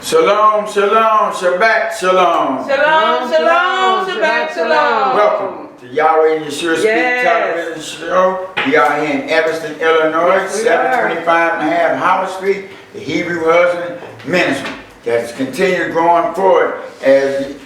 Shalom, shalom, Shabbat, shalom. Shalom, shalom, Shabbat, shalom. Welcome to Yahweh and Yahshua Speak Television Show. We are here in Evanston, Illinois, 725 and a half Howard Street, the Hebrew Husband Ministry that has continued going forward as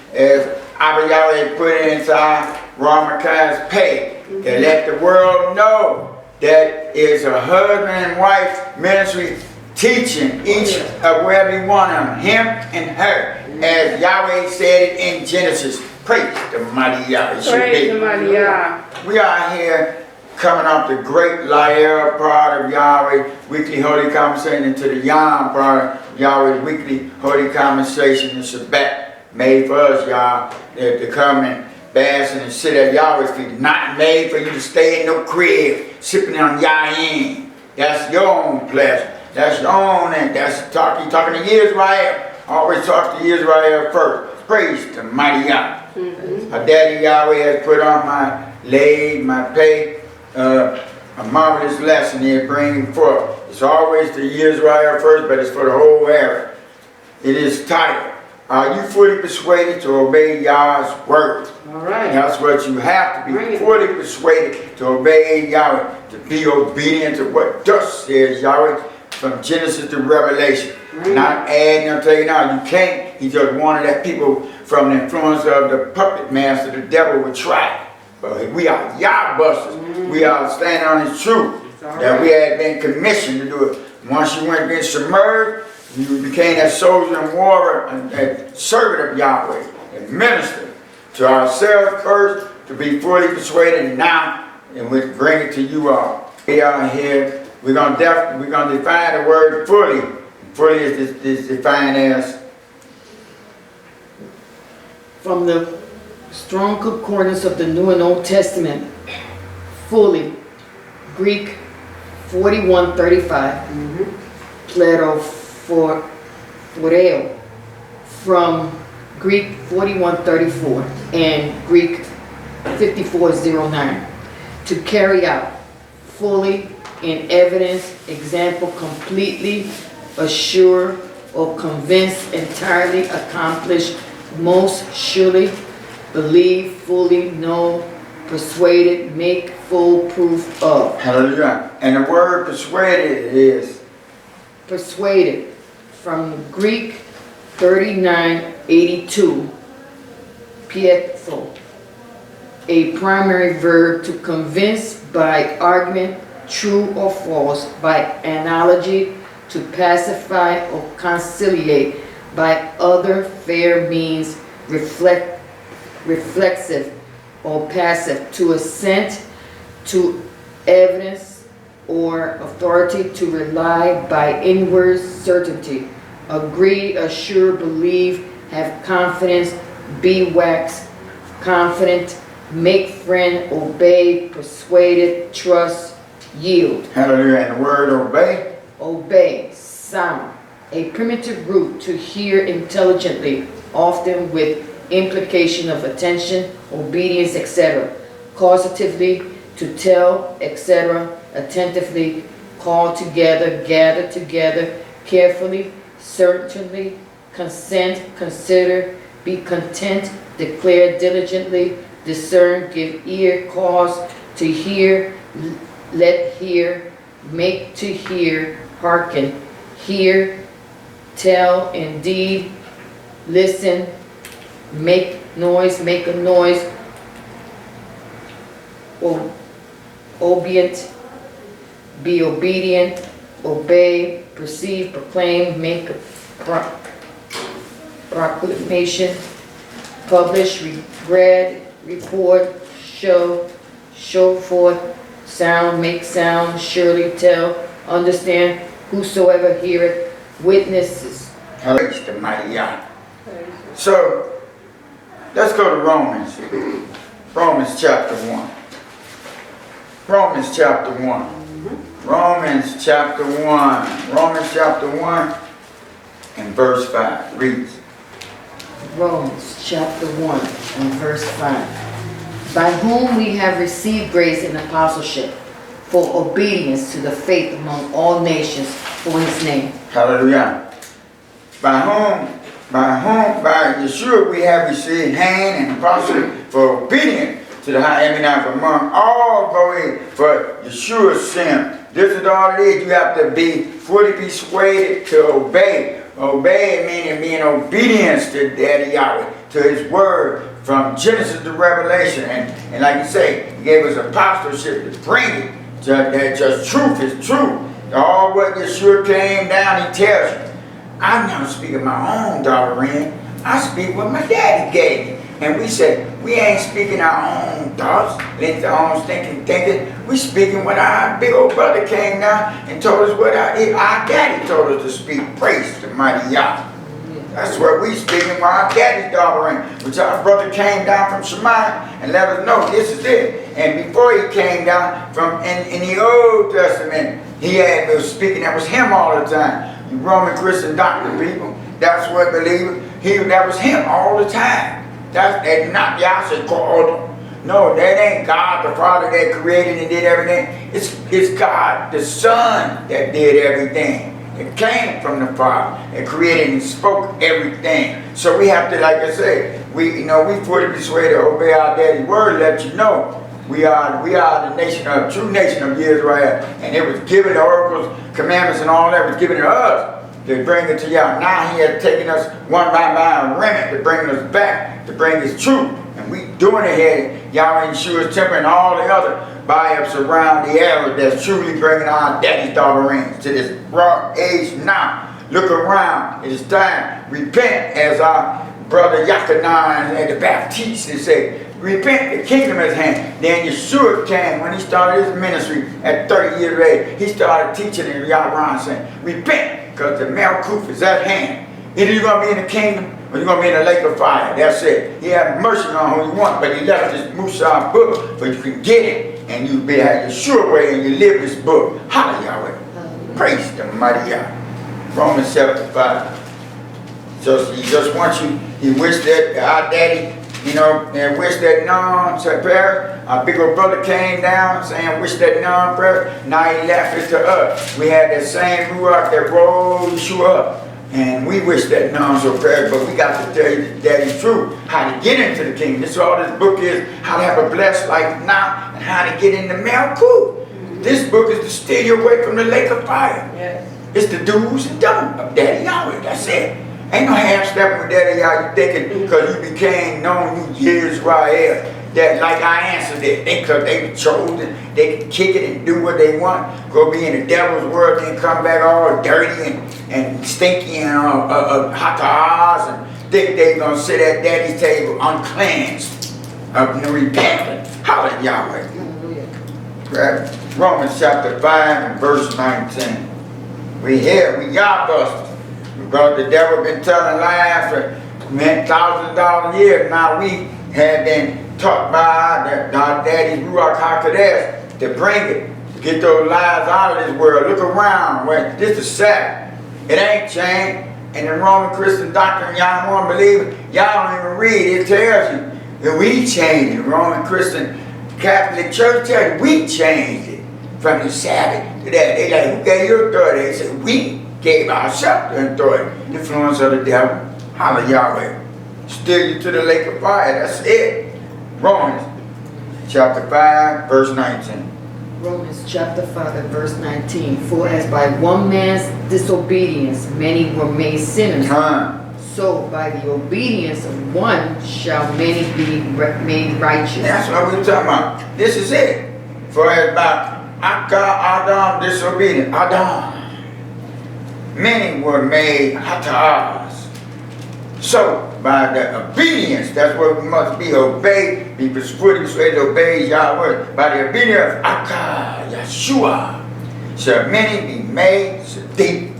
Abba Yahweh put it inside Ramakai's pay to let the world know that it's a husband and wife ministry teaching each of every one of them, him and her, as Yahweh said it in Genesis. Praise the mighty Yahweh. Praise the mighty Yah. We are here coming off the great Lael part of Yahweh weekly holy conversation into the Yom part of Yahweh's weekly holy conversation in Sabbath, made for us, Yah, to come and bask and sit at Yahweh's feet. Not made for you to stay in no crib sipping on Yahin. That's your own pleasure. That's your own, and that's talking to Yisrael. Always talk to Yisrael first. Praise the mighty Yah. Our daddy Yahweh has put on my pay, a marvelous lesson here bringing forth. It's always to Yisrael first, but it's for the whole era. It is titled, Are You Fully Persuaded to Obey Yah's Word? All right. That's what you have to be, fully persuaded to obey Yahweh, to be obedient to what thus says Yahweh, from Genesis to Revelation. Not adding or taking out. You can't. He just wanted that people from the influence of the puppet master, the devil, would try. But we are Yah busters. We are standing on his truth. That we had been commissioned to do it. Once you went and submerged, you became that soldier and warrior and a servant of Yahweh, and minister to ourselves first, to be fully persuaded, and now, and we bring it to you all. We are here. We're gonna define the word fully. Fully is defined as, from the Strong Concordance of the New and Old Testament, fully, Greek 4135, Plero, from Greek 4134 and Greek 5409, to carry out, fully, in evidence, example, completely, assure, or convince, entirely, accomplish, most surely, believe, fully, know, persuaded, make full proof of. hallelujah. And the word persuaded is Persuaded, from Greek 3982, pietho, a primary verb to convince by argument, true or false, by analogy, to pacify or conciliate, by other fair means, reflexive or passive, to assent to evidence or authority, to rely by inward certainty, agree, assure, believe, have confidence, be wax, confident, make friend, obey, persuaded, trust, yield. hallelujah. And the word obey, Obey, sound, a primitive root to hear intelligently, often with implication of attention, obedience, etc. Causatively, to tell, etc. Attentively, call together, gather together, carefully, certainly, consent, consider, be content, declare diligently, discern, give ear, cause to hear, let hear, make to hear, hearken, hear, tell, indeed, listen, make noise, make a noise, obedient, be obedient, obey, perceive, proclaim, make a proclamation, publish, read, report, show forth, sound, make sound, surely tell, understand, whosoever heareth, witnesses. praise the mighty Yah. So, let's go to Romans. Romans chapter 1. Romans chapter 1. Romans chapter 1. Romans chapter 1 and verse 5 reads. Romans chapter 1 and verse 5. By whom we have received grace and apostleship for obedience to the faith among all nations for his name. Hallelujah. by Yahshua we have received hand and apostle for obedience to the high eminence among all go for Yeshua's sin. This is all it is. You have to be fully persuaded to obey. Obey meaning being obedience to Daddy Yahweh, to his word from Genesis to Revelation. And like you say, he gave us apostleship to bring it. That just truth is true. All what Yeshua came down, he tells you. I'm not speaking my own doctrine. I speak what my daddy gave me. And we say, we ain't speaking our own thoughts, our own thinking. We speaking what our big old brother came down and told us what our daddy told us to speak. Praise the mighty Yah. That's what we speaking with our daddy's doctrine, which our brother came down from Shemaiah and let us know this is it. And before he came down from in the Old Testament, he was speaking, that was him all the time. You Roman Christian doctrine people, that's what believers, that was him all the time. That's not Yahshua called. No, that ain't God the Father that created and did everything. It's God the Son that did everything. It came from the Father and created and spoke everything. So we have to, like I say, we fully persuaded to obey our daddy's word. Let you know we are the nation of true nation of Yisrael, and it was given the oracles, commandments, and all that was given to us to bring it to y'all. Now he has taken us one by one remnant to bring us back, to bring his truth. And we doing it here, Yahweh and Yeshua's temple and all the other buy-ups around the area that's truly bringing our daddy's daughter rings to this raw age now. Look around, it is time. Repent, as our brother Yachanan and the Baptist say, repent, the kingdom is at hand. Then Yeshua came when he started his ministry at 30 years of age. He started teaching in Yahweh saying, repent, because the Malkuth is at hand. Either you're going to be in the kingdom or you're going to be in the lake of fire. That's it. He had mercy on who you want, but he left this Musa book so you can get it and you be at Yeshua way and you live this book. Hallelujah. Praise the mighty Yah. Romans chapter 5. So he just wants you, he wished that our daddy, and wish that none said prayer. Our big old brother came down saying, wish that none prayer. Now he left it to us. We had that same ruach that rolled Yeshua up. And we wish that none so prayer, but we got to tell you the daddy's truth. How to get into the kingdom. This is all this book is, how to have a blessed life now, and how to get into Malkuth. This book is to steer you away from the lake of fire. Yes. It's the do's and don'ts of Daddy Yahweh. That's it. Ain't no half-stepping with Daddy Yahweh. You thinking because you became known, you Yisrael, that like I answered it. Because they chosen, they can kick it and do what they want. Go be in the devil's world and come back all dirty and stinky and hot and think they going to sit at Daddy's table uncleansed of no repentance. Hallelujah, Yahweh. Right. Romans chapter 5 and verse 19. We here, we Yahbusters. Because the devil been telling lies for thousands of years. Now we have been taught by our daddy's Ruach HaKodesh to bring it, to get those lies out of this world. Look around, this is Sabbath. It ain't changed. And the Roman Christian doctrine, y'all don't want to believe it. Y'all don't even read it. It tells you that we changed it. Roman Christian Catholic Church tells you we changed it from the Sabbath to that. They like, who gave you authority? They said, we gave ourselves the authority. Influence of the devil. Hallelujah, Yahweh. Steer you to the lake of fire. That's it. Romans chapter 5, verse 19. Romans chapter 5 and verse 19. For as by one man's disobedience many were made sinners, so by the obedience of one shall many be made righteous. That's what we're talking about. This is it. For as by Adam disobedient, many were made hata'as. So by the obedience, that's what we must be. Obey, be persuaded to obey Yahweh. By the obedience of Yahshua shall many be made deep.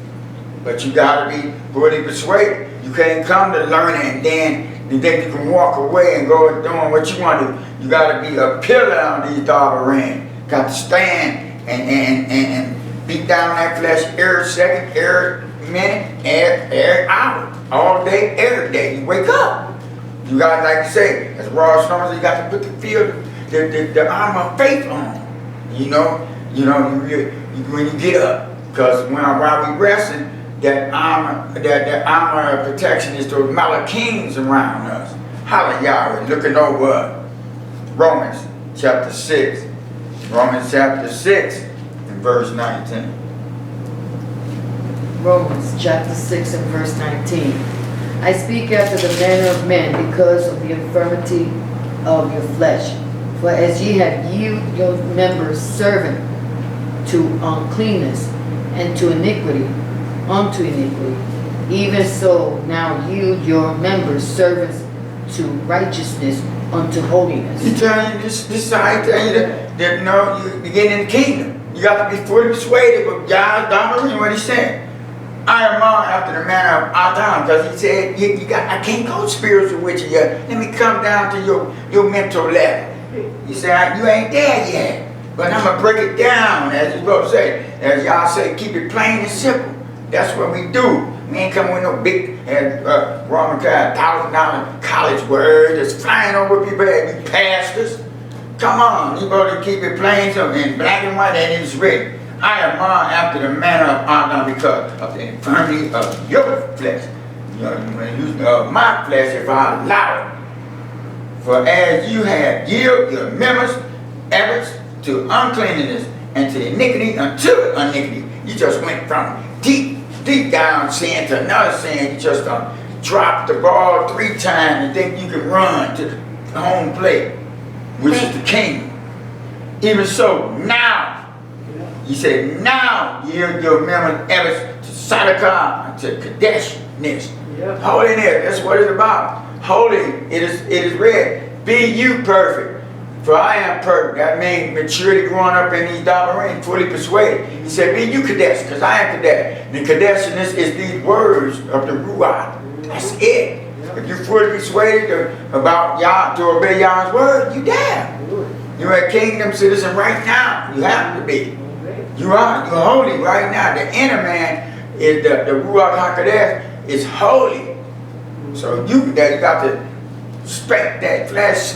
But you gotta be fully persuaded. You can't come to learn it and then you think you can walk away and go doing what you want to do. You gotta be a pillar on these ring. Got to stand and beat down that flesh every second, every minute, every hour, all day, every day. You wake up. You got, like you say, as Ross Norman, you got to put the armor of faith on. When you get up, because while we resting, that armor, that armor of protection is those Malachines around us. Hallelujah. Looking over Romans chapter 6. Romans chapter 6 and verse 19. Romans chapter 6 and verse 19. I speak after the manner of men because of the infirmity of your flesh. For as ye have yielded your members servant to uncleanness and to iniquity, unto iniquity, even so now yield your members servants to righteousness unto holiness. He telling you this I tell you that no, you begin in the kingdom. You got to be fully persuaded with God's doctrine, what he's saying. I am on after the manner of Adam, because he said, you got, I can't go spiritual with you yet. Let me come down to your mental level. He said, you ain't there yet. But I'm going to break it down, as you're supposed to say. As y'all say, keep it plain and simple. That's what we do. We ain't coming with no big Roman $1,000 college words that's flying over people head, you pastors. Come on, you supposed to keep it plain, so in black and white, and it's written. I am on after the manner of Adam because of the infirmity of your flesh. My flesh, if I allow it. For as you have yielded your members efforts to uncleanness and to iniquity unto iniquity, you just went from deep down sin to another sin. You just dropped the ball 3 times and think you can run to the home plate, which is the kingdom. Even so, now, he said, now yield your members efforts to Sadaqah, to Kadeshness. Holiness, that's what it's about. Holy, it is read, be you perfect, for I am perfect. That means maturity growing up in these doctrines, fully persuaded. He said, be you Kadesh, because I am Kadesh. And the Kadeshness is these words of the Ruach. That's it. If you're fully persuaded about Yah, to obey Yah's word, you there. You're a kingdom citizen right now. You have to be. You are. You're holy right now. The inner man is the Ruach HaKodesh is holy. So you got to smack that flesh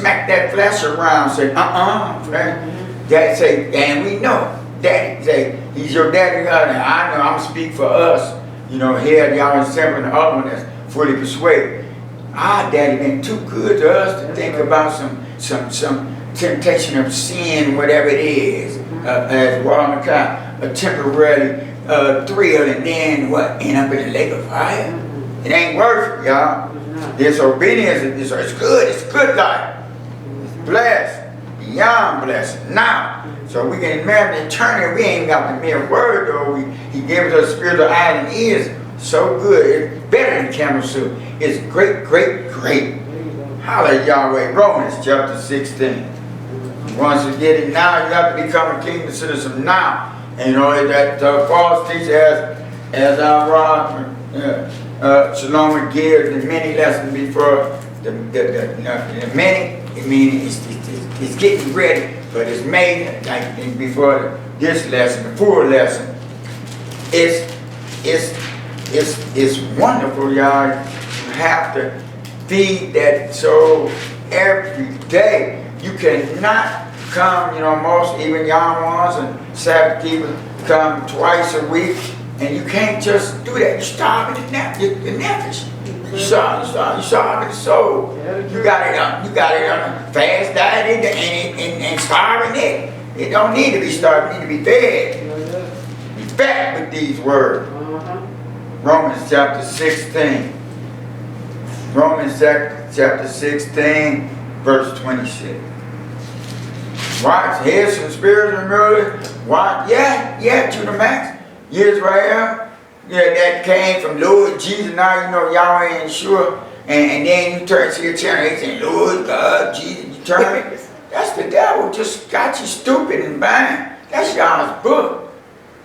around. Say, friend. Daddy say, and we know. Daddy say, he's your daddy. I know. I'm speak for us. You know, here y'all in December and the other one that's fully persuaded. Our daddy been too good to us to think about some temptation of sin, whatever it is, as well, a temporary thrill, and then what? End up in the lake of fire. It ain't worth it, y'all. Disobedience is good. It's good life. It's blessed, beyond blessed. Now, so we can imagine eternity. We ain't got the mere word though. He gave us a spiritual eye and ears. So good. It's better than camel soup. It's great, great, great. Hallelujah, Yahweh. Romans chapter 16. Once you get it now, you have to become a kingdom citizen now. And you know that false teacher, as our Shalom gives the many lessons before the many. I mean, it's getting ready, but it's made like before this lesson, the full lesson. It's wonderful, y'all. You have to feed that soul every day. You cannot come, you know, most even young ones and Sabbath keepers come twice a week, and you can't just do that. You're starving the nefesh. You're starving the soul. You got it on a fast diet and starving it. It don't need to be starved. It need to be fed. Be fed with these words. Romans chapter 16. Romans chapter 16, verse 26. Watch, here's some spiritual miracles. Watch, yeah, to the max. Yisrael, that came from Lord Jesus. Now you know Yahweh ain't sure. And then you turn to your channel, they say, Lord God, Jesus, you turn. That's the devil, just got you stupid and blind. That's y'all's book.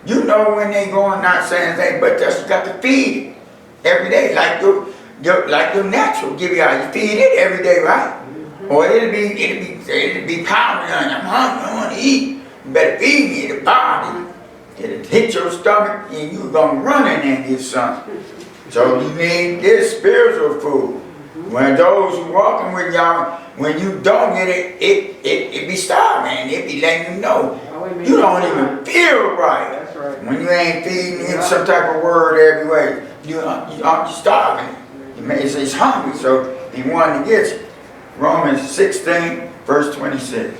You know when they going not saying anything, but just got to feed it every day, like your natural give you out. You feed it every day, right? Or it'll be pounding on you. I'm hungry, I want to eat. You better feed me the body. It'll hit your stomach and you're going to run in there and get something. So you need this spiritual food. When those who walking with y'all, when you don't get it be starving. It be letting you know you don't even feel right. right. When you ain't feeding him some type of word every way, you're starving. He's hungry, so he wanted to get you. Romans 16, verse 26.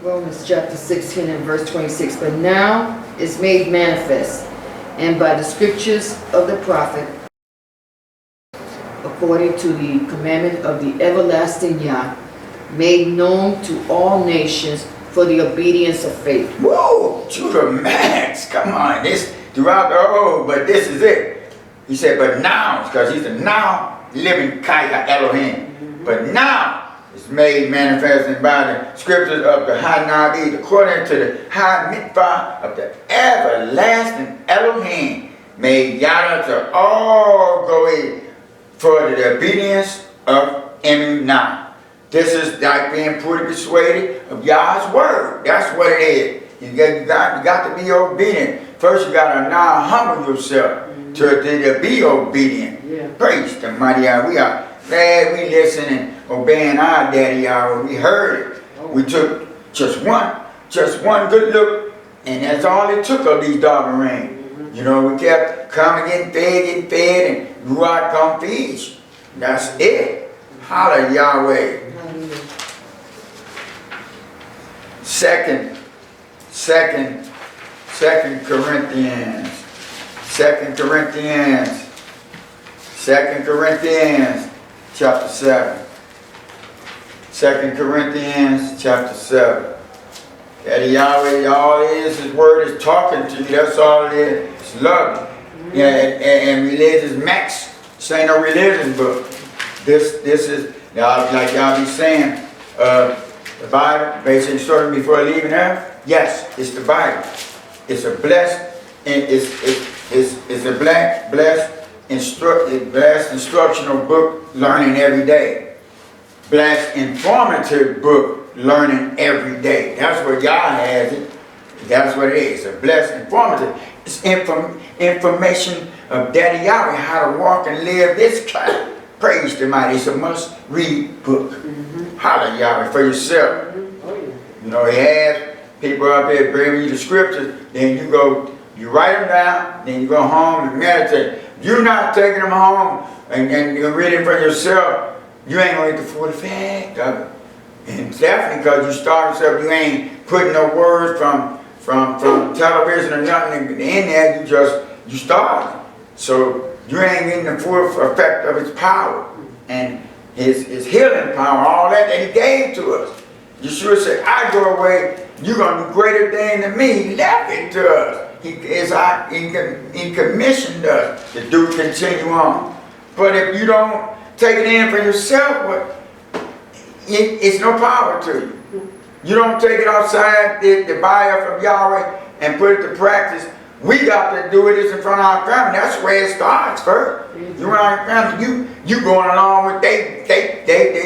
Romans chapter 16 and verse 26. But now is made manifest, and by the scriptures of the prophet, according to the commandment of the everlasting Yah, made known to all nations for the obedience of faith. Whoa, to the max. Come on, this throughout the whole, but this is it. He said, but now, because he's the now living Kaya Elohim. But now it's made manifest by the scriptures of the High Nabi, according to the High Mitzvah of the everlasting Elohim, made Yada to all go in for the obedience of Emunah. This is like being fully persuaded of Yah's word. That's what it is. You got to be obedient. First you got to now humble yourself to be obedient. Yeah. Praise the mighty Yah. We are glad we listen and obeying our daddy Yahweh. We heard it. We took just one good look, and that's all it took of these dog rain. You know, we kept coming, getting fed, and grew out come feed you. That's it. Holla Yahweh. Second Corinthians chapter 7. 2 Corinthians chapter 7. That Yahweh, all it is, his word is talking to you. That's all it is. It's love. Yeah, and religious max. This ain't no religion book. This is, like y'all be saying, the Bible, basic instruction before leaving earth. Yes, it's the Bible. It's a blessed, and it's a blessed instructional book, learning every day. Blessed informative book, learning every day. That's what Yah has it. That's what it is. It's a blessed informative. It's information of Daddy Yahweh, how to walk and live this kind. Praise the mighty. It's a must-read book. Holla Yahweh for yourself. You know, he has people up there bringing you the scriptures, then you write them down, then you go home and meditate. You're not taking them home and you're reading for yourself, you ain't going to get the full effect of it. And definitely because you start yourself, you ain't putting no words from television or nothing in there, you start. So you ain't getting the full effect of his power and his healing power, all that he gave to us. Yahshua said, I go away, you're going to do greater things than me. He left it to us. He commissioned us to continue on. But if you don't take it in for yourself, it's no power to you. You don't take it outside the bayah of Yahweh and put it to practice. We got to do it in front of our family. That's where it starts first. You around your family, you going along with they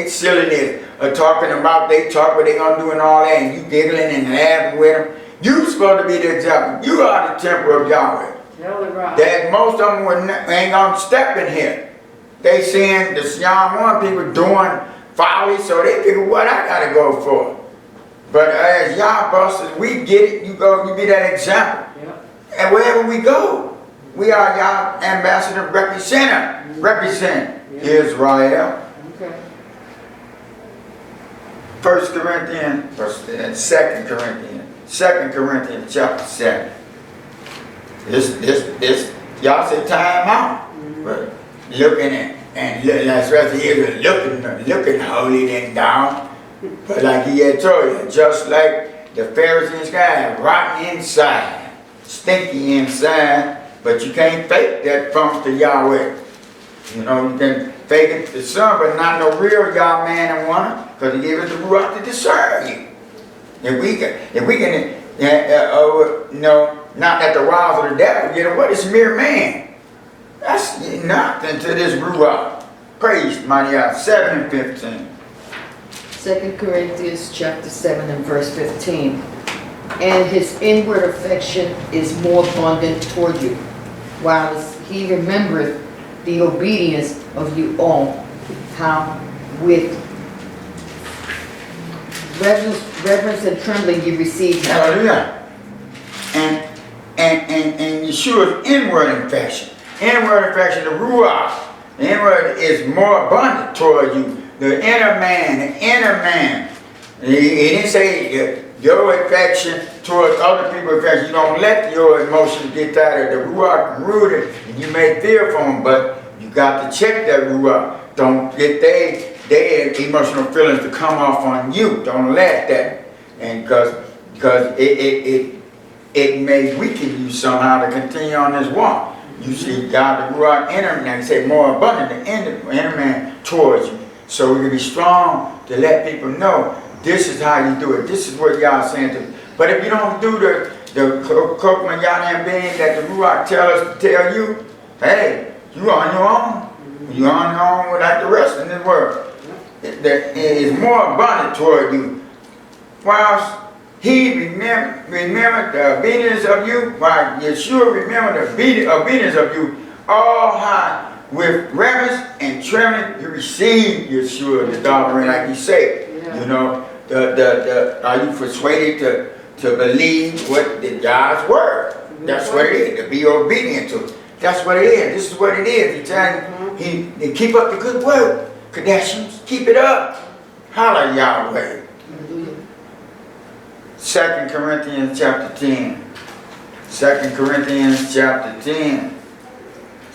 silliness, talking about they talk what they gonna do and all that, and you giggling and laughing with them. You supposed to be the example. You are the temple of Yahweh. That most of them ain't gonna step in here. They seeing the Yahweh one people doing folly, so they figure what I gotta go for. But as Yah busters, we get it. You be that example. And wherever we go, we are Yah ambassador represent Israel. Okay. 1 Corinthians, 2 Corinthians chapter 7. This y'all say time out. But looking at, and that's right here, looking holy and down. But like he had told you, just like the Pharisees guy, rotten inside. Stinky inside, but you can't fake that funk to Yahweh. You know, you can fake it to some, but not no real Yah man and woman, because he gave us the ruach to discern you. If we can, not at the wiles of the devil, you know what? It's mere man. That's nothing to this ruach. Praise mighty Yah. 7 and 15. 2 Corinthians chapter 7 and verse 15. And his inward affection is more abundant toward you, while he remembereth the obedience of you all, how with reverence and trembling you receive him. Hallelujah. And Yeshua's inward infection. Inward infection, the Ruach. The inward is more abundant toward you. The inner man. He didn't say your affection towards other people's affection. You don't let your emotions get tired of the Ruach rooted, and you may fear for them, but you got to check that Ruach. Don't get their emotional feelings to come off on you. Don't let that, and because it may weaken you somehow to continue on this walk. You see, God, the Ruach inner man, say more abundant, the inner man towards you. So we can be strong to let people know this is how you do it. This is what y'all saying to. But if you don't do the Kokman Yadam being that the Ruach tell you, hey, you on your own. You on your own without the rest in this world. It is more abundant toward you. Whilst he remembered the obedience of you, while Yeshua remembered the obedience of you, all high with reverence and trembling, you receive Yeshua, the doctrine, like you say. Yeah. You know, are you persuaded to believe what God's word? That's what it is, to be obedient to it. That's what it is. This is what it is. He's telling he keep up the good work. Kadeshim, keep it up. Holla Yahweh. 2 Corinthians chapter 10. 2 Corinthians chapter 10.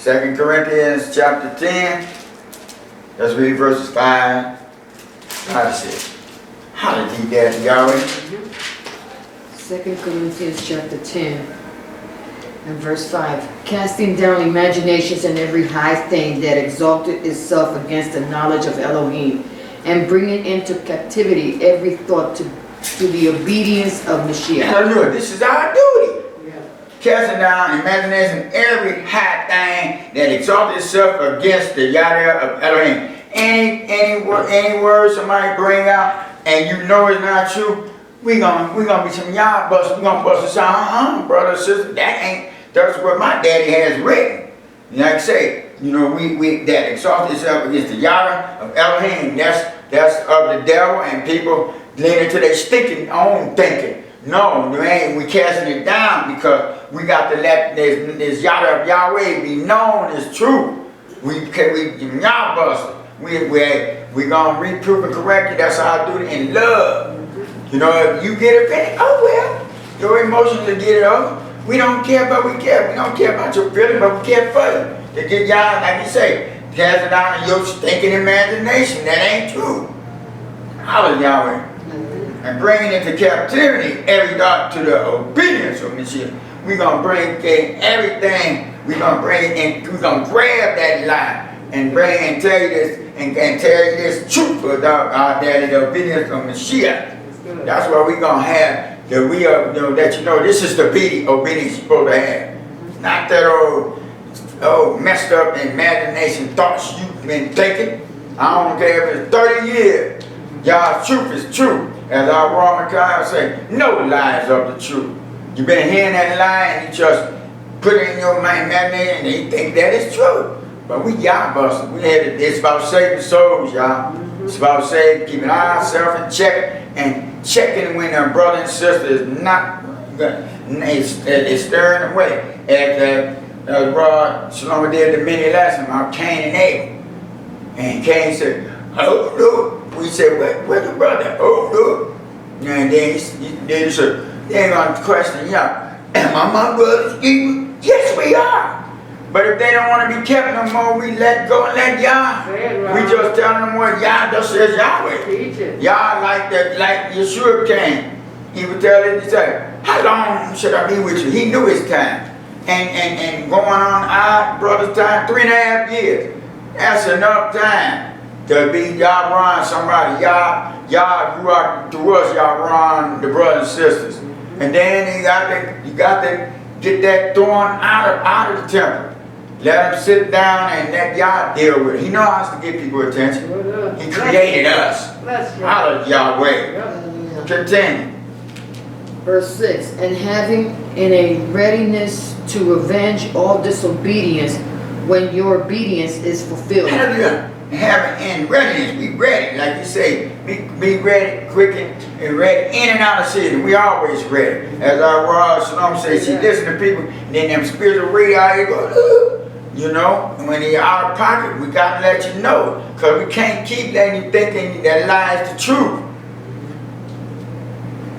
2 Corinthians chapter 10. Let's read verses 5 to 6. Hallelujah, Yahweh. 2 Corinthians chapter 10 and verse 5. Casting down imaginations and every high thing that exalted itself against the knowledge of Elohim, and bringing into captivity every thought to the obedience of Mashiach. Hallelujah. This is our duty. Yeah. Casting down imagination, every high thing that exalted itself against the Yahweh of Elohim. Any word somebody bring out and you know it's not true, we gonna be some Yah busters. We gonna bust us out, brother, sister. That's what my daddy has written. Like I say, you know, we that exalted itself against the Yahweh of Elohim. That's of the devil, and people leaning to their stinking own thinking. No, we casting it down because we got to let this Yahweh of Yahweh be known as true. We Yah busters. We gonna reprove and correct you. That's how I do it in love. You know, if you get offended, oh well, your emotions will get it over. We don't care, but we care. We don't care about your feelings, but we care for you. To get y'all, like you say, cast it down in your stinking imagination. That ain't true. Hallelujah, Yahweh. And bringing into captivity every thought to the obedience of Mashiach. We're going to bring everything. We're going to bring it in. We're going to grab that lie and bring and tell you this and tell you this truth about the obedience of Mashiach. That's what we're going to have. That we are, that this is the obedience you're supposed to have. Not that old messed up imagination thoughts you've been thinking. I don't care if it's 30 years. God's truth is true. As our Roman Messiah say, no lies of the truth. You've been hearing that lie and you just put it in your imagination and you think that is true. But we Yah busters. It's about saving souls, y'all. It's about keeping ourselves in check and checking when our brother and sister is not is stirring away. As Rod Shalom did the many lessons about Cain and Abel. And Cain said, oh look. We said, where's the brother? Oh look. And then he said, they ain't gonna question Yah. Am I my brother's keeper? Yes, we are. But if they don't want to be kept no more, we let go and let Yah. We just tell them what Yah just says Yahweh. Yah like Yeshua came. He would tell him, he said, how long should I be with you? He knew his time. And going on our brother's time, 3.5 years. That's enough time to be Yah run somebody. Yah grew up to us, Yah run the brothers and sisters. And then you got to get that thorn out of the temple. Let him sit down and let Yah deal with it. He knows how to get people attention. He created us. Out of Yahweh. Continue. Verse 6. And having in a readiness to avenge all disobedience when your obedience is fulfilled. Hallelujah. Having in readiness, be ready, like you say, be ready, quick and ready, in and out of season. We always ready. As our Royal Shalom says, she listen to people, and then them spiritual radar, you go, ooh, you know, and when they're out of pocket, we got to let you know, because we can't keep letting you thinking that lie is the truth.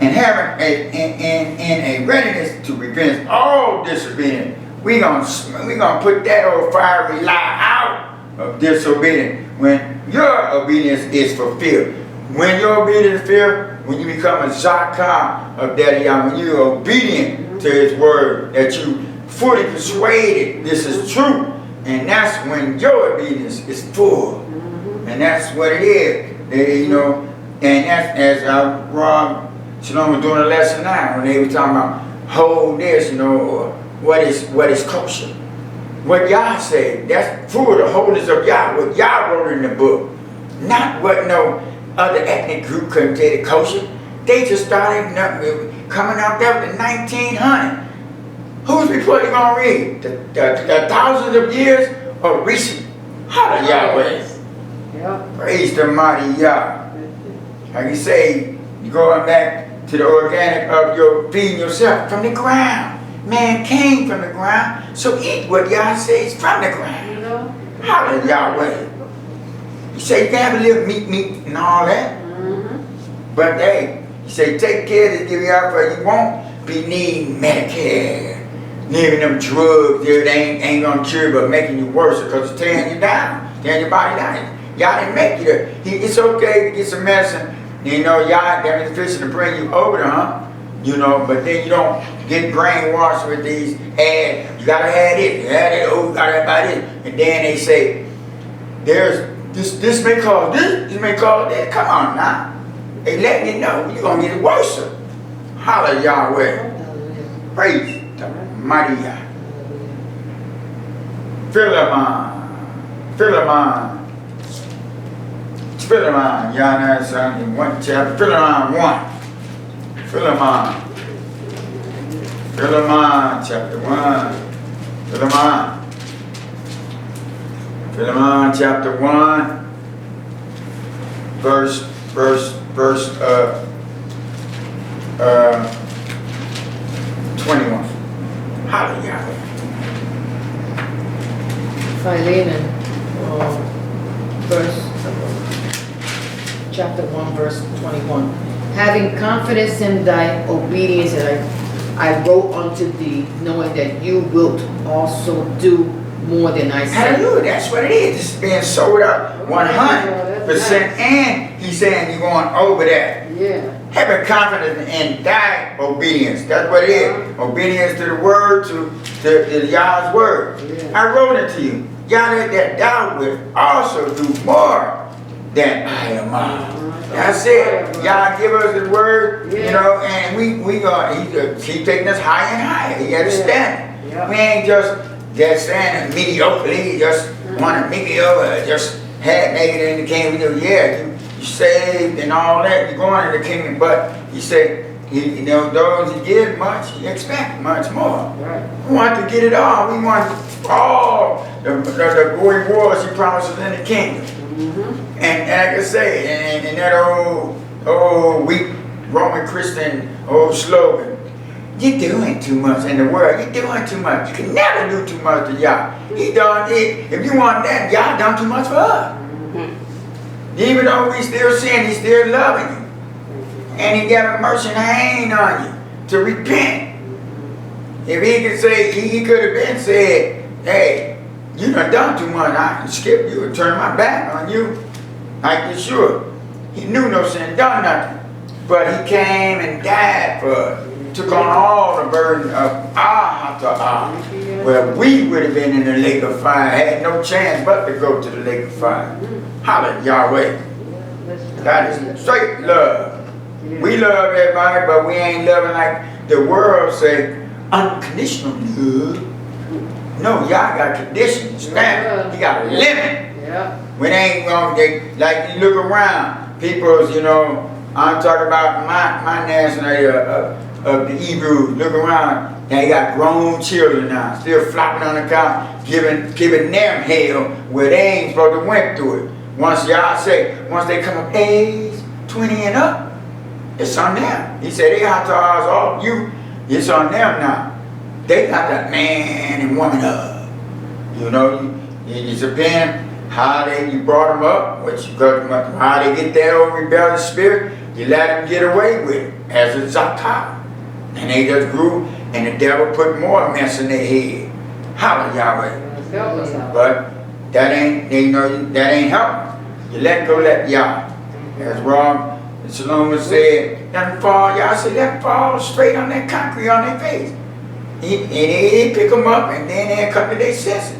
And having a readiness to prevent all disobedience, we gonna put that old fiery lie out of disobedience when your obedience is fulfilled. When your obedience is fulfilled, when you become a zakah of Daddy Yah, when you're obedient to His word, that you fully persuaded this is true, and that's when your obedience is full, and that's what it is. You know, and that's as Rob Shalom was doing a lesson now when they were talking about hold this, you know, or what is kosher. What Yah said, that's full of the holiness of Yah, what Yah wrote in the book. Not what no other ethnic group couldn't say the kosher. They just started coming out there with the 1900. Whose report you gonna read? The thousands of years or recent? Hallelujah. Yep. Praise the mighty Yah. Like you say, you're going back to the organic of your feeding yourself from the ground. Man came from the ground, so eat what Yah says from the ground. You know? Hallelujah. You say you can have a little meat and all that. But hey, you say take care to give you out for you won't be needing Medicare. Needing them drugs that ain't gonna cure you but making you worse because it's tearing you down, tearing your body down. Y'all didn't make you there. It's okay to get some medicine. You know, y'all got sufficient to bring you over there, you know, but then you don't get brainwashed with these ads. You gotta have this, you have it, oh, you gotta have this. And then they say, there's this may cause this may cause that. Come on now. They letting you know you're gonna get worse. Holla Yahweh. Praise the mighty Yah. Philemon, Yahweh son in 1 chapter, Philemon 1. Philemon chapter 1. Philemon chapter 1, verse 21. Hallelujah. Philemon, chapter 1, verse 21. Having confidence in thy obedience, that I wrote unto thee, knowing that you wilt also do more than I said. Hallelujah, that's what it is. It's being sold out 100%. And he's saying you're going over that. Yeah. Having confidence in thy obedience. That's what it is. Obedience to the word, to Yah's word. Yeah. I wrote it to you. Yah that thou wilt also do more than I am. That's it. Yah give us the word, you know, and we gonna keep taking us higher and higher. He understand. Yeah. We ain't just standing mediocrely, just want to make it over, just make it in the kingdom. Yeah, you saved and all that, you're going to the kingdom, but he said, you know, those who give much, you expect much more. Right. We want to get it all. We want all the glory wars he promises in the kingdom. And like I say, and that old weak Roman Christian old slogan, you're doing too much in the world. You're doing too much. You can never do too much to Yah. He done it. If you want that, Yah done too much for us. Even though we still sin, He's still loving you. And He got a mercy hand on you to repent. If He could say, He could have been said, hey, you done too much. I can skip you and turn my back on you. Like Yahshua. He knew no sin, done nothing. But He came and died for us. Took on all the burden of our ta'ah, where we would have been in the lake of fire, had no chance but to go to the lake of fire. Hallelujah, Yahweh. That is straight love. We love everybody, but we ain't loving like the world say, unconditional love. No, Yah got conditions, standards. He got a limit. When ain't gonna, like you look around, people's, you know, I'm talking about my nationality of the Hebrews. Look around, Now you got grown children now, still flopping on the couch, giving them hell where they ain't supposed to went through it. Once they come of age, 20 and up, it's on them. He said they got to ours off you. It's on them now. They got that man and woman up. You know, it depends how you brought them up, how they get that old rebellious spirit. You let them get away with it as a zakah. And they just grew, and the devil put more mess in their head. Hallelujah. But that ain't, that ain't helping. You let go, let Yah. That's wrong. And Shalom said, let them fall. Yah said, let them fall straight on that concrete on their face. He pick them up, and then they come to their senses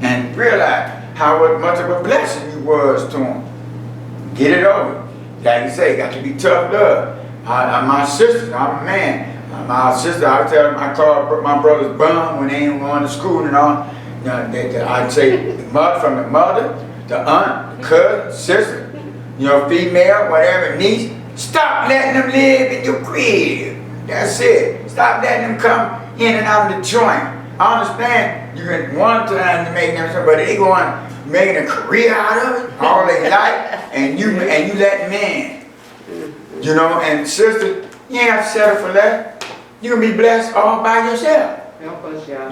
and realize how much of a blessing you was to them. Get it over. Like you say, got to be tough love. My sisters, I'm a man. My sister, I tell them, I call my brothers bum when they ain't going to school and all. I'd say from the mother, the aunt, the cousin, sister, female, whatever, niece. Stop letting them live in your crib. That's it. Stop letting them come in and out of the joint. I understand you can one time to make them, but they going making a career out of it all their life, and you let them in. And sister, you ain't have to settle for that. You can be blessed all by yourself. Help us, Yah.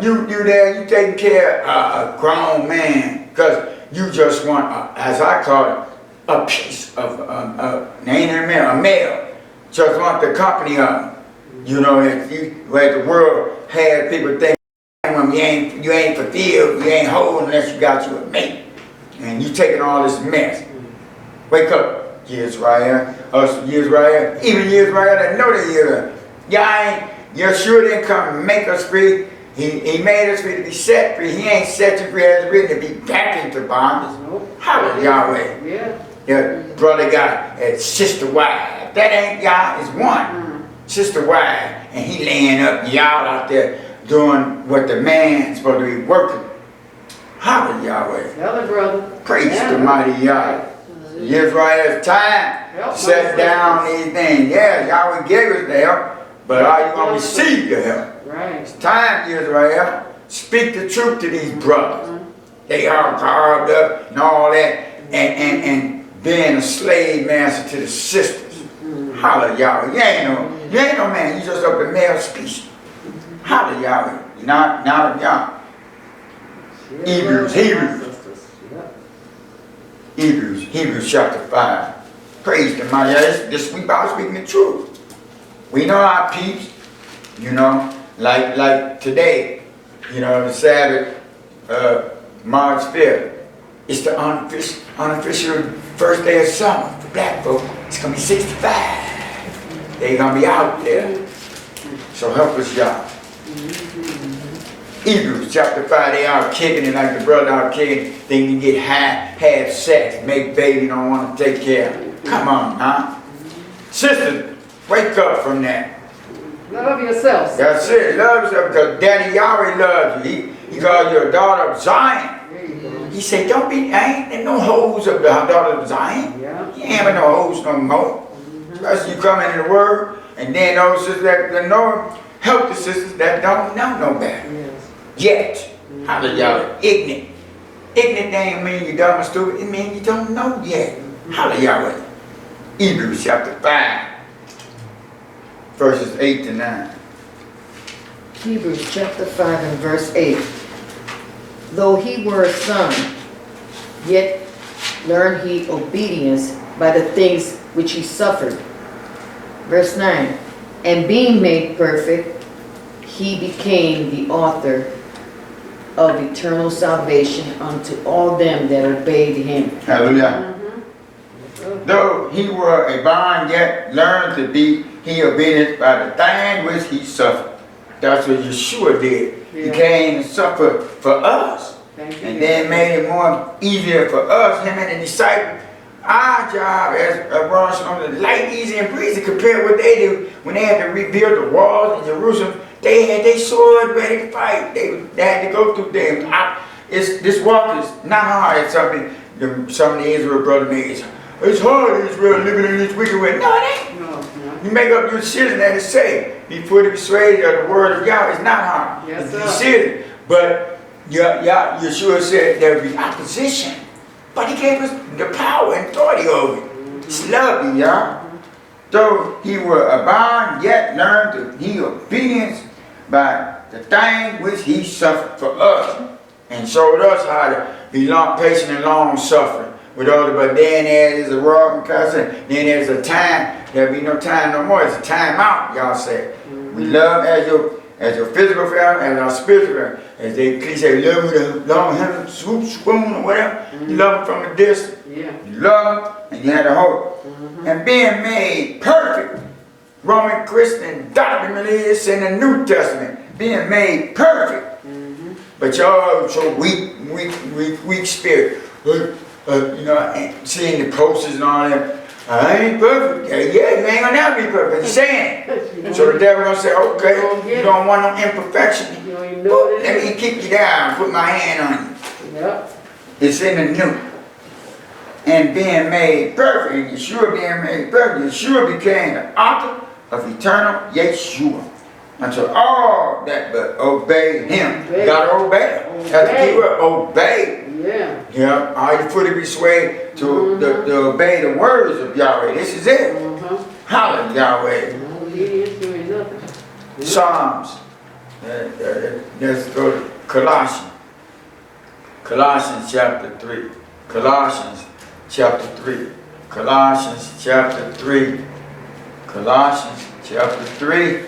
You there, you taking care of a grown man, because you just want, as I call it, a piece of a male. Just want the company of him. Where the world had people think you ain't fulfilled, you ain't whole unless you got you a mate. And you taking all this mess. Wake up, Yisrael. Yisrael. Even Yisrael that know that Yahshua didn't come and make us free. He made us free to be set free. He ain't set you free as written to be back into bondage. Nope. Hallelujah, Yahweh. Yeah. Your brother got a sister wife. That ain't Yah, it's one. Sister wife. And he laying up y'all out there doing what the man's supposed to be working. Hallelujah, Yahweh. Tell it, brother. Praise the mighty Yah. Yisrael's time set down these things. Yeah, Yahweh gave us the help, but are you going to receive the help? Right. It's time, Yisrael. Speak the truth to these brothers. They are carved up and all that, and being a slave master to the sisters. Hallelujah. You ain't no man. You just of the male species. Hallelujah. You're not of Yah. Hebrews chapter 5. Praise the mighty. This we about speaking the truth. We know our peeps, like today, the Sabbath, March 5th. It's the unofficial first day of summer for black folk. It's going to be 65. They're going to be out there. So help us, y'all. Hebrews chapter 5, they out kicking it like the brother out kicking. They can get high, have sex, make baby, don't want to take care of it. Come on, huh? Sisters, wake up from that. Love yourself. That's it. Love yourself, because Daddy Yahweh loves you. He called you a daughter of Zion. He said, ain't there no hoes of the daughter of Zion. Yeah. You ain't having no hoes no more. Especially you come into the word, and then those sisters that know, help the sisters that don't know no better. Yet, hallelujah, ignorant. Ignorant ain't mean you dumb and stupid, it means you don't know yet. Hallelujah. Hebrews chapter 5, verses 8 to 9. Hebrews chapter 5 and verse 8. Though he were a son, yet learned he obedience by the things which he suffered. Verse 9. And being made perfect, he became the author of eternal salvation unto all them that obeyed him. Hallelujah. Though he were a bond, yet learned to be he obedient by the thing which he suffered. That's what Yahshua did. He came and suffered for us. And then made it more easier for us, him and the disciples. Our job as Rosh Hashanah, light, easy, and breezy compared to what they do when they had to rebuild the walls in Jerusalem. They had their sword ready to fight. They had to go through them. This walk is not hard. It's something some of the Israel brother made. It's hard, Israel, living in this wicked way. No, it ain't. You make up your decision and it say, be fully persuaded of the word of Yahweh. It's not hard. Yes, Be sir. serious. But Yahshua said there would be opposition. But he gave us the power and authority over it. It's lovely, y'all. Though he will abound, yet learn to be obedience by the thing which he suffered for us, and showed us how to be long, patient and long suffering with others. But then there is a world and constant. Then there's a time. There'll be no time no more. It's a time out, y'all say. We love as your physical family, as our spiritual family. As they say, love with a long handle, swoop, spoon, or whatever. You love them from a distance. Yeah. You love them, and you have the hope. And being made perfect. Roman Christian doctrine is in the New Testament. Being made perfect. But y'all so weak spirit. You know, and seeing the posters and all that. I ain't perfect. Yeah, you ain't gonna never be perfect. He's saying it. So the devil gonna say, okay, you don't want no imperfection. You don't even know Let me kick you down, put my hand on you. Yep. It's in the new. And being made perfect, and Yeshua being made perfect, Yeshua became the author of eternal Yeshua. Unto all that but obey him. You gotta obey. That's the key word, obey. Yeah. Yeah, are you fully persuaded to obey the words of Yahweh? This is it. Hallelujah, Yahweh. No obedience doing nothing. Psalms. Let's go to Colossians. Colossians chapter 3. Colossians chapter 3. Colossians chapter 3. Colossians chapter 3.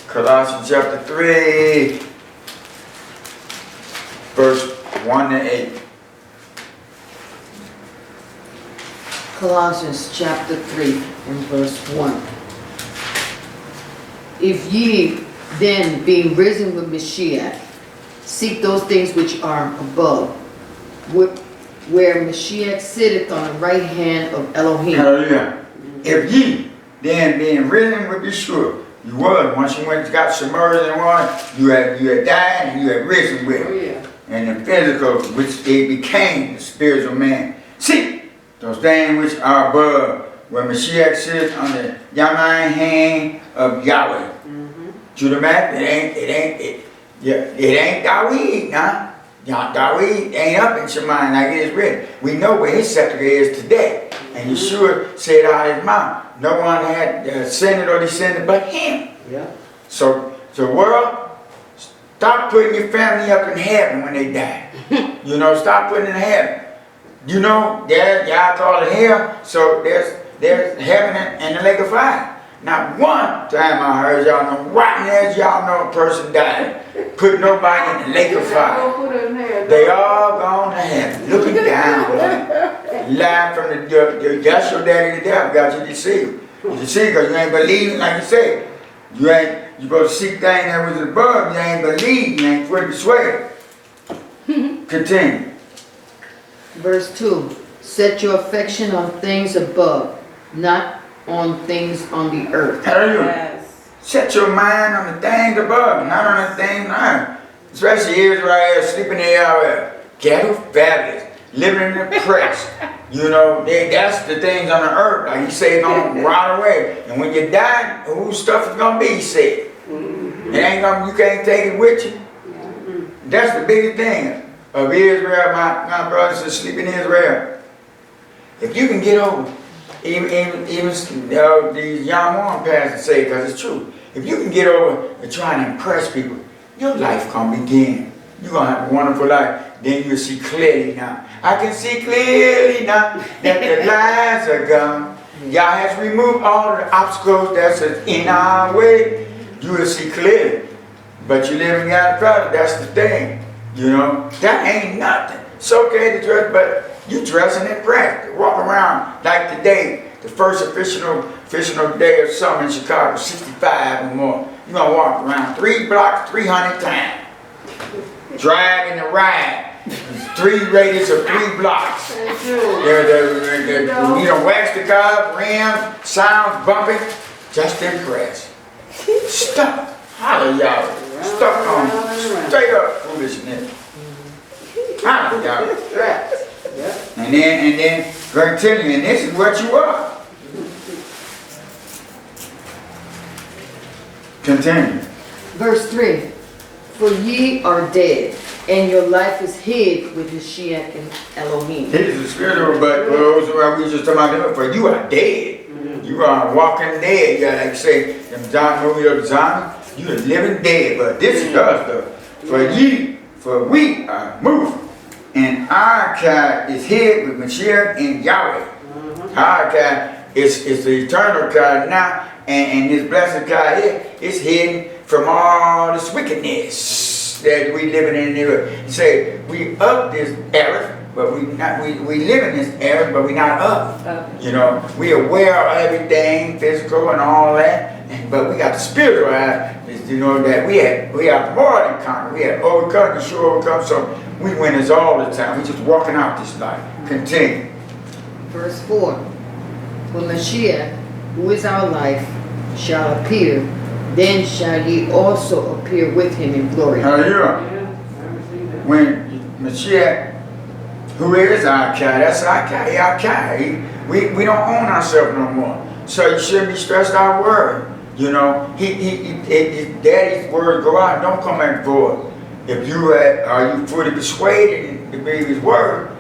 Colossians chapter 3. Verse 1 to 8. Colossians chapter 3 and verse 1. If ye then, being risen with Mashiach, seek those things which are above, where Mashiach sitteth on the right hand of Elohim. Hallelujah. If ye then, being risen with Yeshua, you was, once you went got submerged in water, you had died and you had risen with him. Oh, yeah. And the physical, which it became the spiritual man. See, those things which are above, where Mashiach sits on the right hand of Yahweh. To the map, it ain't Dawid, nah. Dawid ain't up in Shemai like it is written. We know where his scepter is today. And Yeshua said out of his mouth, no one had ascended or descended but him. Yeah. So world, stop putting your family up in heaven when they die. You know, stop putting it in heaven. You know, y'all call it hell, so there's heaven and the lake of fire. Not one time I heard y'all know, right as y'all know a person died, put nobody in the lake of fire. They all gone to heaven, looking down, boy. Live from that's your daddy the devil got you deceived. You deceived because you ain't believing like you said. You supposed to seek things that was above, you ain't believe, you ain't fully persuaded. Continue. Verse 2. Set your affection on things above, not on things on the earth. Hallelujah. Yes. Set your mind on the things above, not on the things on earth. Especially Israel sleeping there out there. Ghetto fabulous. Living in the press. You know, that's the things on the earth. Like he said, gonna rot away. And when you die, whose stuff is gonna be, he said. It ain't gonna, you can't take it with you. That's the biggest thing of Israel, my brothers that sleep in Israel. If you can get over, even these young one pastors say, because it's true. If you can get over and try to impress people, your life gonna begin. You're gonna have a wonderful life. Then you'll see clearly now. I can see clearly now that the lies are gone. Yah has removed all the obstacles that's in our way. You will see clearly. But you live in God's presence, that's the thing. You know, that ain't nothing. It's okay to dress, but you dressing in practice. Walk around like today, the first official day of summer in Chicago, 65 or more. You're going to walk around 3 blocks 300 times. Driving the ride. 3 radius of 3 blocks. You know, wax the car, rim, sounds bumping. Just impressed. Stuck. Hallelujah. Stuck on. Straight up foolishness. Hallelujah. Yep. And then continue, and this is what you are. Continue. Verse 3. For ye are dead, and your life is hid with Mashiach and Elohim. Here's the spiritual, but those who we just talking about, for you are dead. You are walking dead. You like say in John movie of John, you are living dead. But this is us though. For we are moved. And our God is hid with Mashiach and Yahweh. Our God is the eternal God now, and this blessed God here is hidden from all this wickedness that we living in the earth. Say we up this era, but we live in this era, but we not up. You know, we aware of everything physical and all that, but we got the spiritual eye. You know that we have more than conquered. We have overcome, and sure overcome. So we win this all the time. We just walking out this life. Continue. Verse 4. When Mashiach, who is our life, shall appear, then shall ye also appear with him in glory. Hallelujah. When Mashiach, who is our God, that's our God, our God. We don't own ourselves no more. So you shouldn't be stressed out worried. You know, his daddy's words go out, don't come back void. If you are you fully persuaded to believe his word,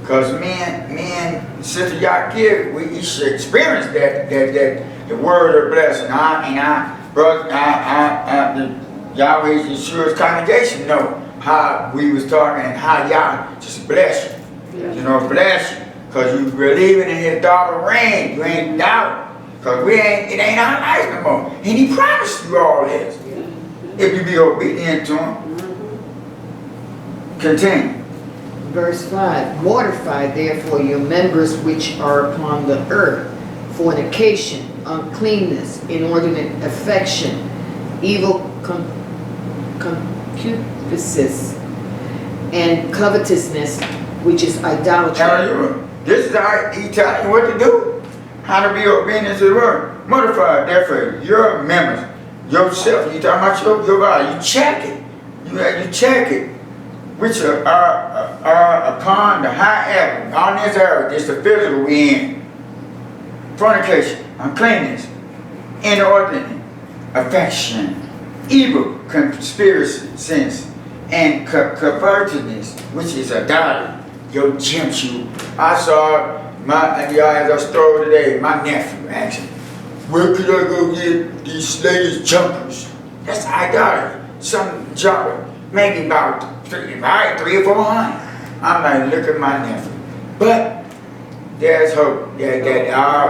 because men, Sister Yahshua, we should experience that the word of blessing. Yahweh's Yeshua's congregation know how we was talking and how Yah just bless you. You know, bless you. Because you believing in his daughter reign. You ain't doubting. Because it ain't our life no more. And he promised you all this. If you be obedient to him. Continue. Verse 5. Mortify therefore your members which are upon the earth, fornication, uncleanness, inordinate affection, evil concupiscence, and covetousness, which is idolatry. Hallelujah. This is how he telling you what to do. How to be obedient to the word. Mortify therefore your members, yourself. You talking about your body. You check it. You check it. Which are upon the high earth, on this earth, it's the physical we in. Fornication, uncleanness, inordinate affection, evil conspiracy, sins, and covetousness, which is idolatry. Your gym shoe. I saw as I stole today, my nephew asked me, where could I go get these latest jumpers? That's idolatry. Some jumper, maybe about 300 or 400. I'm like, look at my nephew. But there's hope that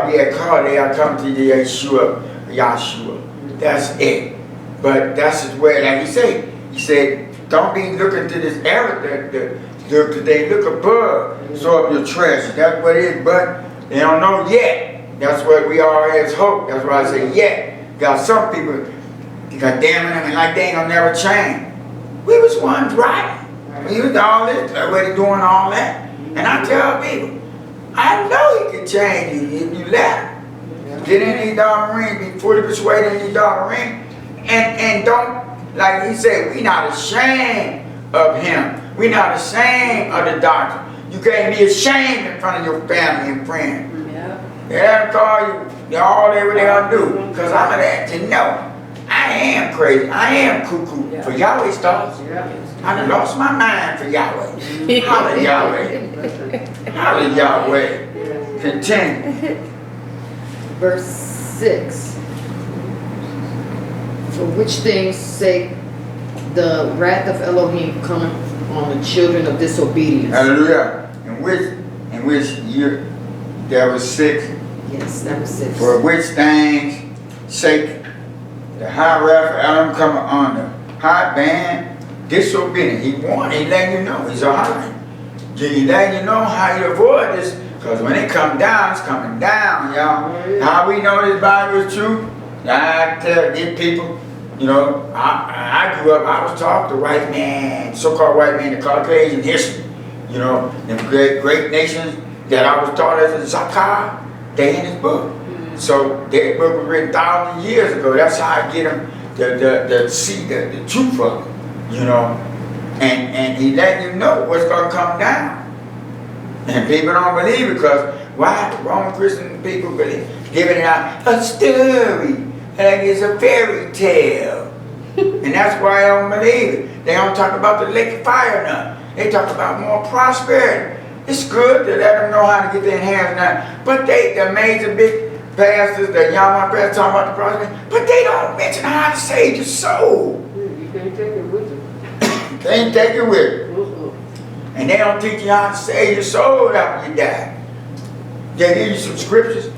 we had called, they are coming to the Yahshua. That's it. But that's his way, like he said, don't be looking to this era that they look above, store up your treasure. That's what it is, but they don't know yet. That's what we all has hope. That's why I say yet. Got some people, God damn it, I mean, like they ain't gonna never change. We was ones right. We was all this, already doing all that. And I tell people, I know he can change you if you let him. Get in these dollar rings, be fully persuaded in these dollar rings, and don't, like he said, we not ashamed of him. We not ashamed of the doctrine. You can't be ashamed in front of your family and friends. Yeah. They have to call you all they gonna do. Because I'm gonna let you know. I am crazy. I am cuckoo for Yahweh's thoughts. I done lost my mind for Yahweh. Hallelujah, Yahweh. Hallelujah, Yahweh. Continue. Verse 6. For which things sake the wrath of Elohim cometh on the children of disobedience. Hallelujah. In which year there was 6. Yes, that was 6. For which things sake the high wrath of Elohim cometh on the high band disobedient. He warned, he letting you know he's a high. He letting you know how you avoid this. Because when it come down, it's coming down, y'all. How we know this Bible is true? I tell these people, you know, I grew up, I was taught the white man, so-called white man, the Caucasian history. You know, the great nations that I was taught as a Zakar, they in his book. So that book was written 1,000 years ago. That's how I get them the truth of it, you know. And he let you know what's going to come down. And people don't believe it because why? The Roman Christian people believe. Giving it out a story. like it's a fairy tale. And that's why I don't believe it. They don't talk about the lake of fire now. They talk about more prosperity. It's good to let them know how to get their hands now. But the major big pastors, the young pastors talk about the prosperity, but they don't mention how to save your soul. You can't take it with you. Can't take it with you. And they don't teach you how to save your soul after you die. They give you some scriptures.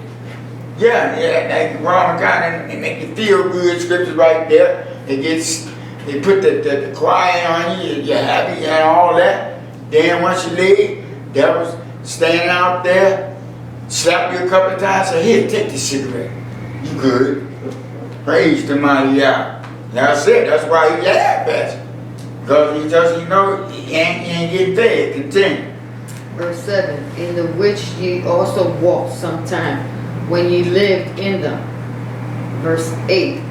Yeah, like Roman God, and they make you feel good scriptures right there. They put the quiet on you, you're happy and all that. Then once you leave, devil's standing out there, slap you a couple of times, say, here, take this cigarette. You good. Praise the mighty Yah. That's it. That's why he laughed at you. Because he doesn't, he ain't getting fed. Continue. Verse 7, in the which ye also walked sometime when ye lived in them. Verse 8.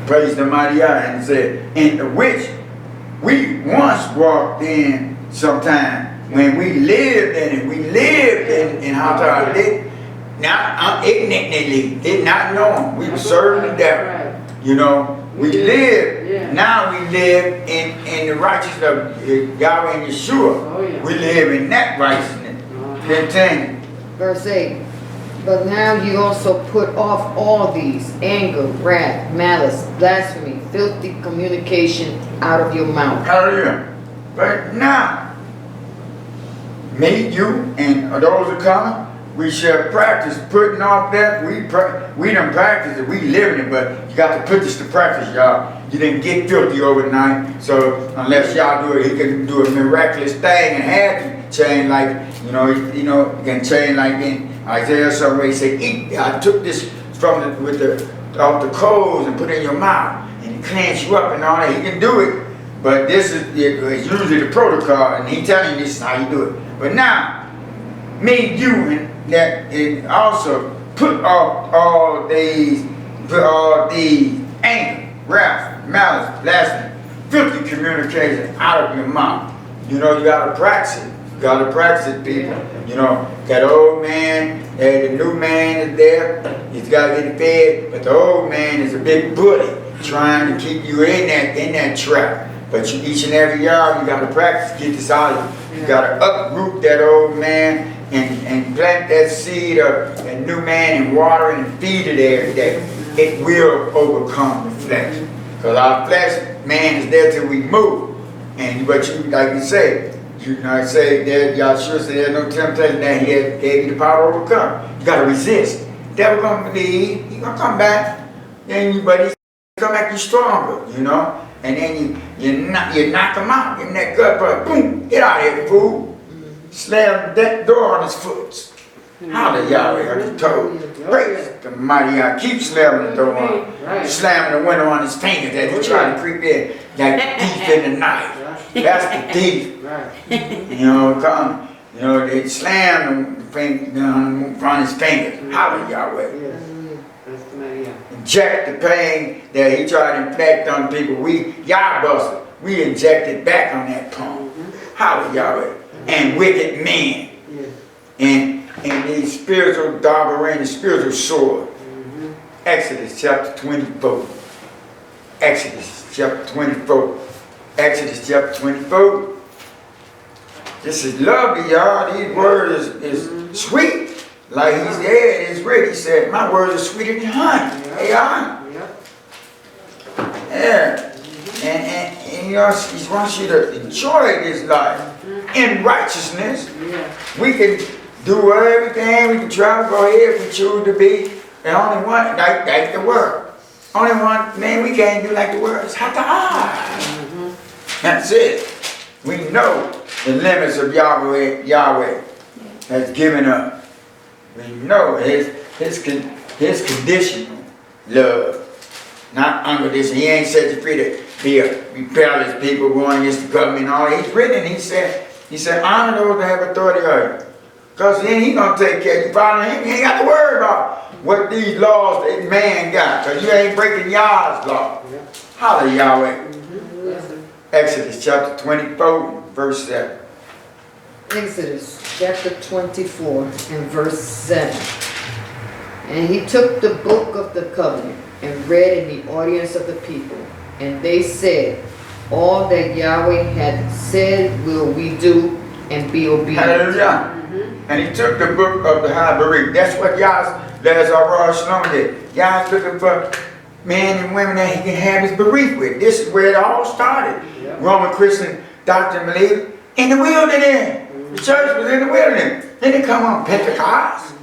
Praise the mighty Yah. And said, in the which we once walked in sometime when we lived in it. We lived in how did not ignorantly, did not know him. We were serving the devil. We live, now we live in the righteousness of Yahweh and Yahshua. Oh, yeah. We live in that righteousness. Continue. Verse 8, but now ye also put off all these, anger, wrath, malice, blasphemy, filthy communication out of your mouth. Hallelujah. But now, me, you, and those who coming, we shall practice putting off that. We done practice it, we live in it, but you got to put this to practice, y'all. You didn't get filthy overnight, so unless y'all do it, he can do a miraculous thing and have you change like, you can change like in Isaiah somewhere he said, eat. I took this from off the coals and put it in your mouth, and he cleans you up and all that. He can do it, but this is it's usually the protocol, and he telling you this is how you do it. But now, me, you, and also put all these anger, wrath, malice, blasphemy, filthy communication out of your mouth. You gotta practice it. You gotta practice it, people. That old man, the new man is there. He's gotta get fed, but the old man is a big bully trying to keep you in that trap. But each and every year you gotta practice, get this out of you. You gotta uproot that old man and plant that seed of a new man and water it and feed it every day. It will overcome the flesh. Because our flesh, man, is there till we move. But you, like you say, say that Yahshua said there's no temptation that he gave you the power to overcome. You gotta resist. The devil gonna believe, he gonna come back, but he's gonna make you stronger, And then you knock him out, give him that gut, but boom, get out of here, fool. Slam that door on his foot. Hallelujah, Yahweh, I told you. Praise the mighty Yah. Keep slamming the door on. Slamming the window on his fingers as he trying to creep in like the thief in the night. That's the thief. They slam the finger on his fingers. Hallelujah, Yahweh. Inject the pain that he tried to inflict on people. Yahbuster, we injected back on that palm. Hallelujah, Yahweh. And wicked men. And these spiritual dagger and the spiritual sword. Exodus chapter 24. Exodus chapter 24. Exodus chapter 24. This is lovely, y'all. These words is sweet. Like he said, it's great. He said, my words are sweeter than honey. Yeah. And he wants you to enjoy this life in righteousness. We can do everything. We can try to go ahead if we choose to be. The only one, like the world. Only one man we can't do like the world is Yahweh. That's it. We know the limits of Yahweh has given us. We know his conditional love. Not unconditional. He ain't set you free to be a rebellious people going against the government and all that. He's written, he said, honor those that have authority over you. Because then he's going to take care of you. Follow him, you ain't got to worry about what these laws that man got. Because you ain't breaking Yah's law. Hallelujah, Yahweh. Exodus chapter 24, verse 7. Exodus chapter 24 and verse 7. And he took the book of the covenant and read in the audience of the people. And they said, all that Yahweh had said will we do, and be obedient. Hallelujah. And he took the book of the high bereaved. That's what Yahshua did. Yah's looking for men and women that he can have his bereaved with. This is where it all started. Roman Christian doctrine believed in the wilderness. The church was in the wilderness. Then they come on Pentecost.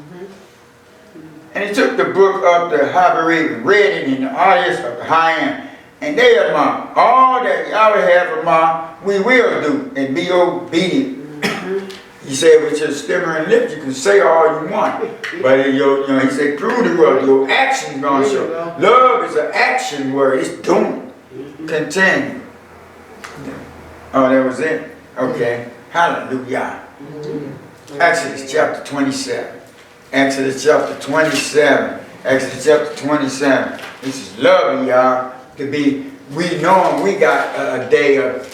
And he took the book of the high bereaved, read it in the audience of the high end. And they among all that Yahweh have among, we will do and be obedient. He said, with your stammering lips, you can say all you want. But in your, he said, prove the word. Your action's going to show. Love is an action word. It's doing. Continue. Oh, that was it? Okay. Hallelujah. Exodus chapter 27. Exodus chapter 27. Exodus chapter 27. This is lovely, y'all. To be, we know we got a day of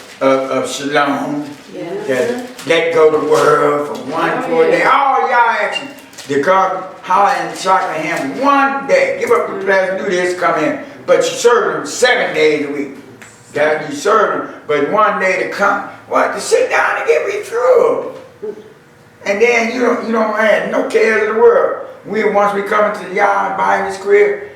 shalom. That let go the world for one full day. All y'all action. They come holler and shock at him one day. Give up the pleasure, do this, come in. But you serve them 7 days a week. God, you serve them, but one day to come, what? To sit down and get refueled. And then you don't have no cares of the world. Once we come into the yard by his crib,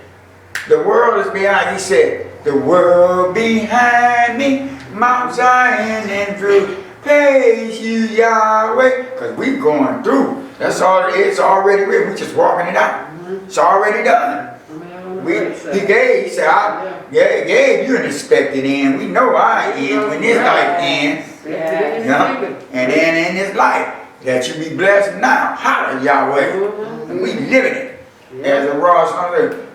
the world is behind. He said, the world behind me, Mount Zion and through. Praise you, Yahweh. Because we going through. That's all it is. It's already written. We just walking it out. It's already done. He gave you an expected end. We know our end when this life ends. And then in this life, that you be blessed now. Holla, Yahweh. And we living it. As a Ross,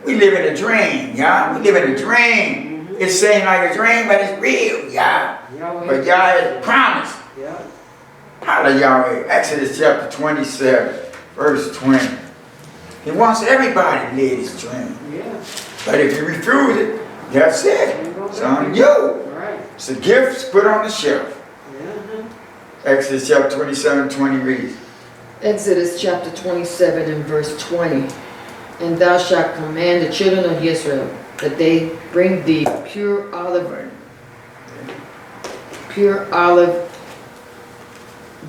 we live in a dream, y'all. We live in a dream. It seems like a dream, but it's real, y'all. But Yah has promised. Holla, Yahweh. Exodus chapter 27, verse 20. He wants everybody to live his dream. But if you refuse it, that's it. It's on you. It's a gift put on the shelf. Exodus chapter 27, 20 reads. Exodus chapter 27 and verse 20. And thou shalt command the children of Israel that they bring thee pure olive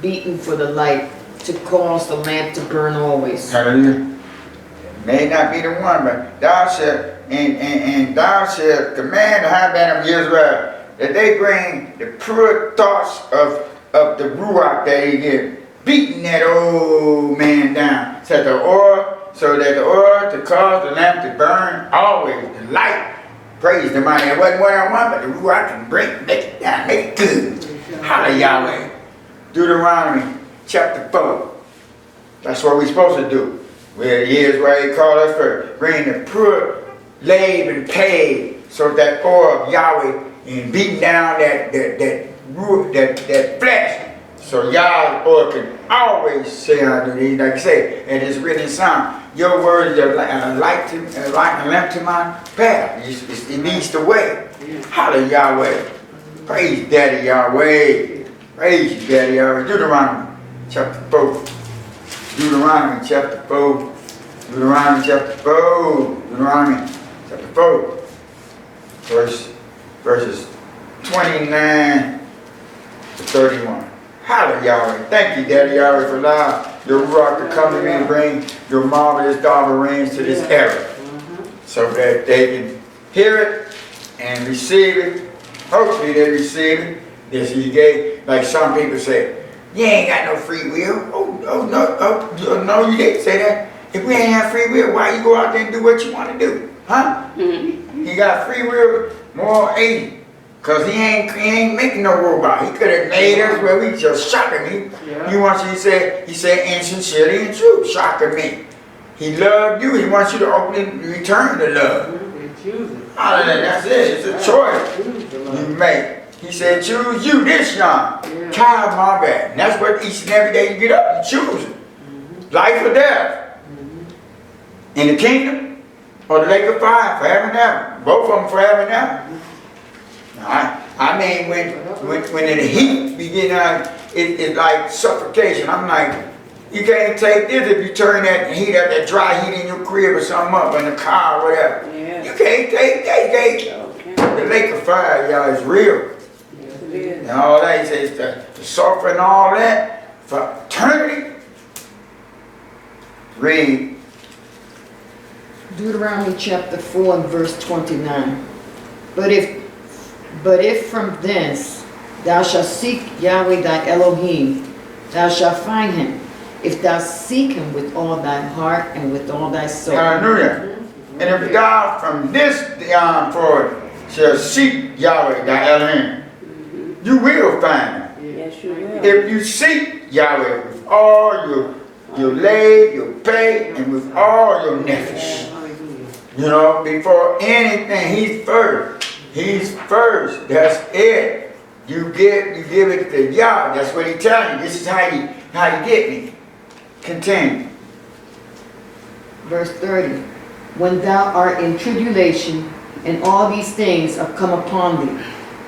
beaten for the light, to cause the lamp to burn always. Hallelujah. May not be the one, but thou shalt and thou shalt command the high band of Israel that they bring the pure thoughts of the ruach that he gives, beating that old man down, so that the oil to cause the lamp to burn always, the light. Praise the mighty. It wasn't what I want, but the ruach can make it down, make it good. Hallelujah, Yahweh. Deuteronomy chapter 4. That's what we're supposed to do. Where it is where he called us for bringing the pure lave and pay, so that oil of Yahweh and beating down that flesh. So Yah's oil can always say unto thee, like I say, and it's written in Psalm, your word is a light and a lamp to my path. It leads the way. Hallelujah, Yahweh. Praise Daddy Yahweh. Praise you, Daddy Yahweh. Deuteronomy chapter 4. Deuteronomy chapter 4. Deuteronomy chapter 4. Deuteronomy chapter 4. Verses 29 to 31. Hallelujah, Yahweh. Thank you, Daddy Yahweh, for allowing your rock to come to me and bring your marvelous daughter reigns to this era. So that they can hear it and receive it. Hopefully they receive it. This he gave, like some people say, you ain't got no free will. No, you didn't say that. If we ain't have free will, why you go out there and do what you want to do? Huh? He got free will, moral agent. Because he ain't making no robot. He could have made us where we just shocking me. He said in sincerity and truth, shocking me. He loved you. He wants you to openly return the love. Hallelujah, that's it. It's a choice you make. He said, choose you this young. Child of my back. And that's what each and every day you get up, you choose it. Life or death. In the kingdom or the lake of fire, forever and ever. Both of them forever and ever. I mean, when the heat begins, it's like suffocation. I'm like, you can't take this if you turn that heat up, that dry heat in your crib or something up, in the car or whatever. You can't take that. The lake of fire, y'all, is real. Yes, it is. And all that, he says, the sulfur and all that, for eternity. Read. Deuteronomy chapter 4 and verse 29. But if from thence thou shalt seek Yahweh thy Elohim, thou shalt find him, if thou seek him with all thy heart and with all thy soul. Hallelujah. And if thou from this on forward shall seek Yahweh thy Elohim, you will find him. Yes, you will. If you seek Yahweh with all your leg, your faith, and with all your nefesh. You know, before anything, he's first. He's first. That's it. You give it to Yah. That's what he telling you. This is how you get me. Continue. Verse 30. When thou art in tribulation, and all these things are come upon thee,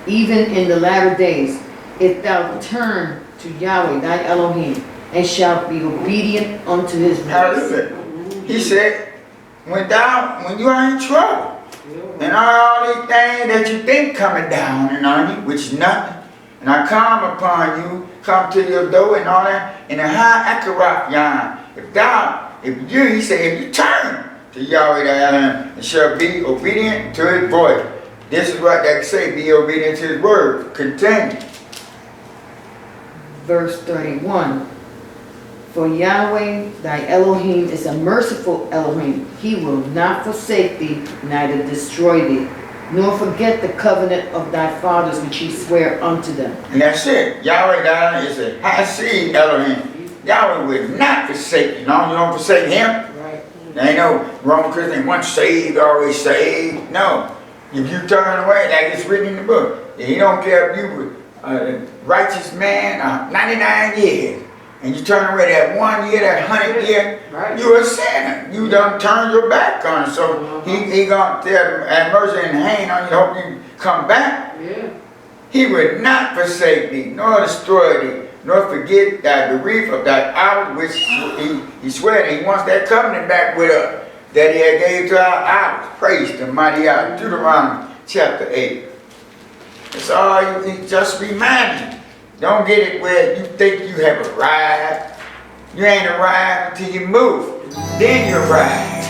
even in the latter days, if thou turn to Yahweh thy Elohim, and shalt be obedient unto his voice. Hallelujah. He said, when you are in trouble, and all these things that you think coming down and on you, which is nothing, and I come upon you, come to your door and all that, in a high Akaroth Yah. He said, if you turn to Yahweh thy Elohim, and shall be obedient to his voice. This is what they say, be obedient to his word. Continue. Verse 31. For Yahweh thy Elohim is a merciful Elohim. He will not forsake thee, neither destroy thee, nor forget the covenant of thy fathers which he sware unto them. And that's it. Yahweh thy is a high-seed Elohim. Yahweh will not forsake you. No, you don't forsake him. Right. There ain't no Roman Christian, once saved, always saved. No. If you turn away, like it's written in the book, he don't care if you were a righteous man 99 years. And you turn away that 1 year, that 100 year, Right. you're a sinner. You done turn your back on it. So he gonna tell have mercy and hand on you, hope you come back. Yeah. He would not forsake thee, nor destroy thee, nor forget thy bereaved of thy hours, which he swore that he wants that covenant back with us, that he had gave to our hours. Praise the mighty God. Deuteronomy chapter 8. That's all you can just remind you. Don't get it where you think you have arrived. You ain't arrived until you move. Then you arrive.